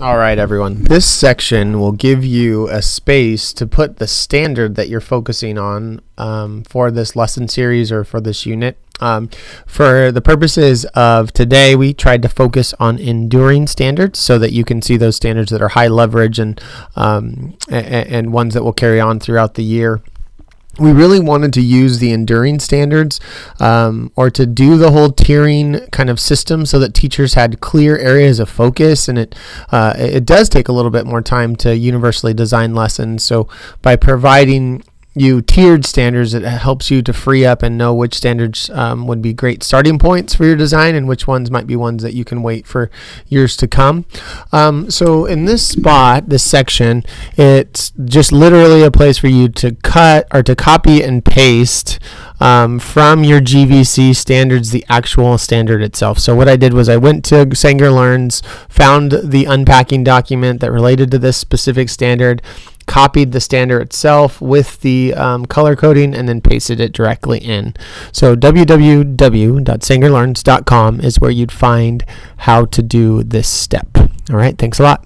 All right, everyone. This section will give you a space to put the standard that you're focusing on for this lesson series or for this unit. For the purposes of today, we tried to focus on enduring standards so that you can see those standards that are high leverage and ones that will carry on throughout the year. We really wanted to use the enduring standards or to do the whole tiering kind of system so that teachers had clear areas of focus, and it does take a little bit more time to universally design lessons. So by providing you tiered standards, it helps you to free up and know which standards would be great starting points for your design and which ones might be ones that you can wait for years to come. So in this spot, this section, it's just literally a place for you to cut or to copy and paste from your GVC standards the actual standard itself. So what I did was I went to Sanger Learns, found the unpacking document that related to this specific standard, copied the standard itself with the color coding, and then pasted it directly in. So www.sangerlearns.com is where you'd find how to do this step. All right, thanks a lot.